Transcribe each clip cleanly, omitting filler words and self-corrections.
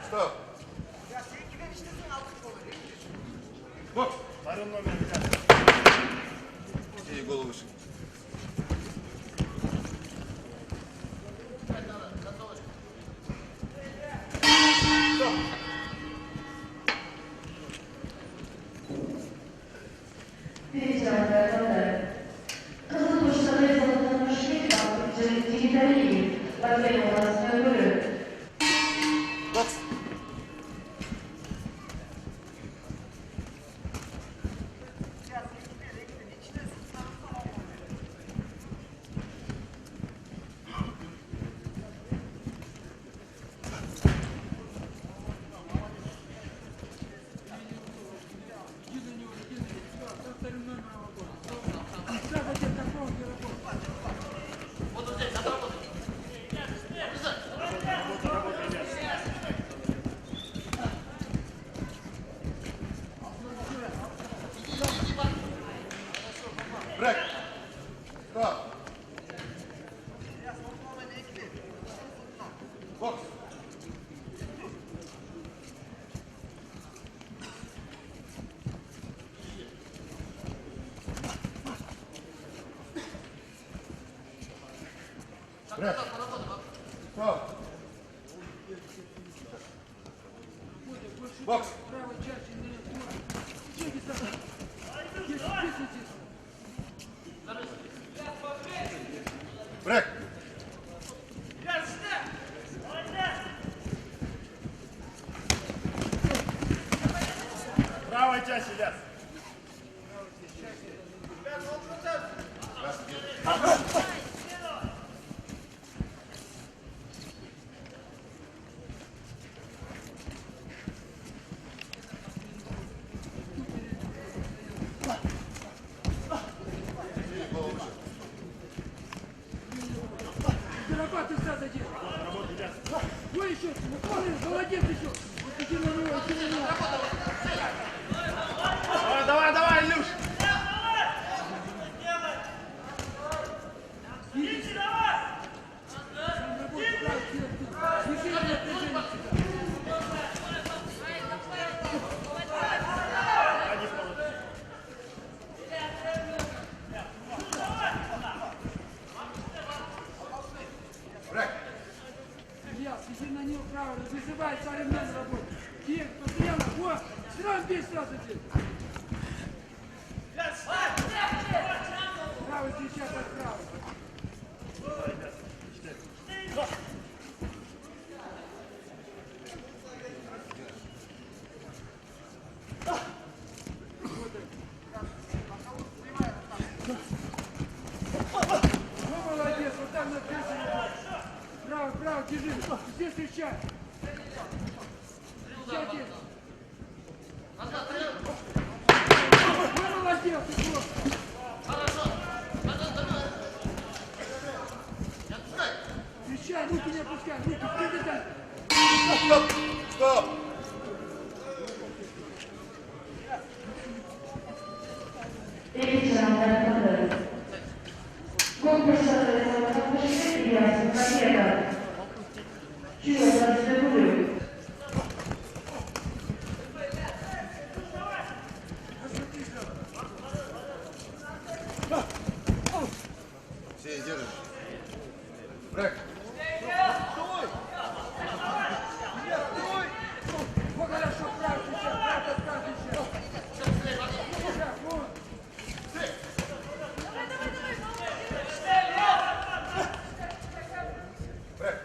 Стоп. Бокс. Второй номер, ребята. Сиди, голову выше. Бокс. Брейк. Стоп. Бокс. Брейк. Стоп. Бокс. Брейк. Правая часть, Ильяс. Зарабатывай сразу один. Ой, еще, молодец еще. Иди на него, иди на него. Давай, давай, Илюш. Иди давай. Держи на напряжение. Брейк. Ильяс, иди на него правильно, вызывай современную работу. Кир, посмотрел, вот, сразу бей сразу один. Правый встречай под правый. Ну, молодец, вот там на песне. Право, право, держи. Здесь встречай. Встречайте. Ну, молодец, ты просто. Встречай, руки не опускай, руки вперед. Стоп. Стоп. Все, держишь. Брейк. Вот хорошо, право встречай, право встречай. Вот. Брейк.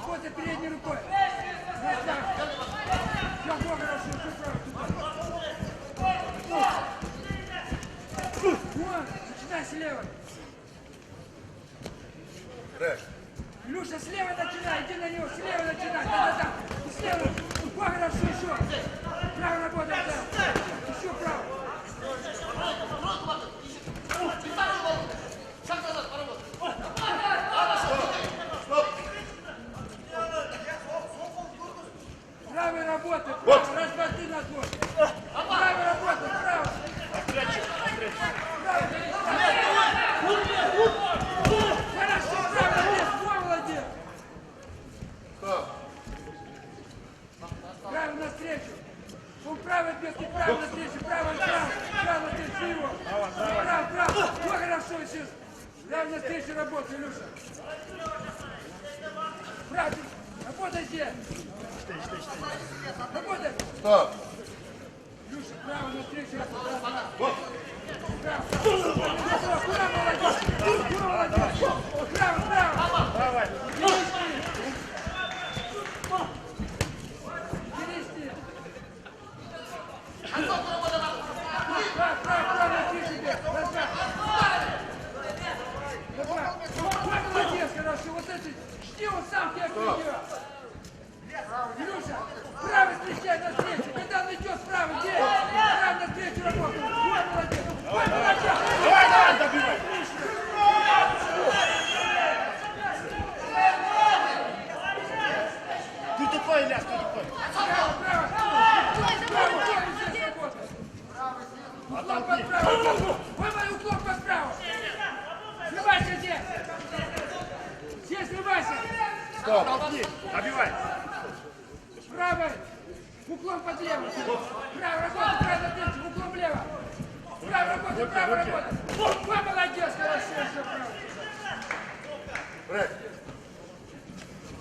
Вот за передней рукой. Вот так. Все, вот хорошо, все право. Вот, начинай слева. Брейк. Люша, слева начинай, иди на него, слева начинай. Да-да-да. И слева. Вот хорошо, еще. Право работай, да. Еще право. Правой работай, право. Раз, два, три, на двор. Правой работай, право. Хорошо, право, молодец, во, молодец. Стоп. все. Работай. Стоп. Люша, право навстречу. Вот. Право. Куда молодец? Куда молодец? Право, право. Давай. Перести. Право, навстречу тебе. Молодец, хорошо. Вот это. Жди, он сам тебя придет. Илюша, право встречай навстречу. Когда он идет справа, где? Право навстречу работает. Ой, молодец. Ой, молодец. Давай, давай, добивай. Ты тупой, Ильяс, ты тупой. Право, право. Право, здесь работает. Уклон под право. Ой, мой уклон под право. Срывайся здесь. Здесь срывайся. Стоп. Толкни, добивай. Правый. Уклон под лево. Право работает, право навстречу. Уклон влево. Право работает, право работает. Ой, молодец, хорошо, еще право. Брейк.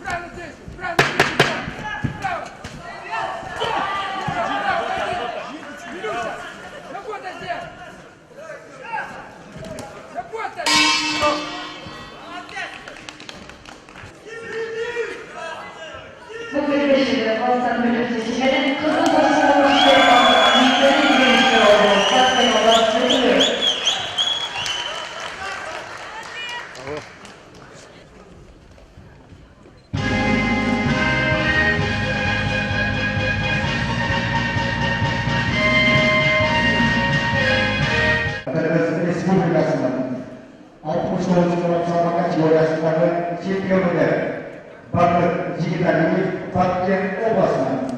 Право навстречу, право навстречу. Право. Право, один. Илюша, работай здесь. Работай. Bu birleşimde Balkan Üniversitesi'nin Kızıl Basın Müşteri Bankası Müşteri İlgisi olduğu zaten olarak tutuluyor. Kırgız Respublikası'nın 60 Savaş Kategorisi'nde çempiyon eder. Bakır Jigitali Fatken Obası'nın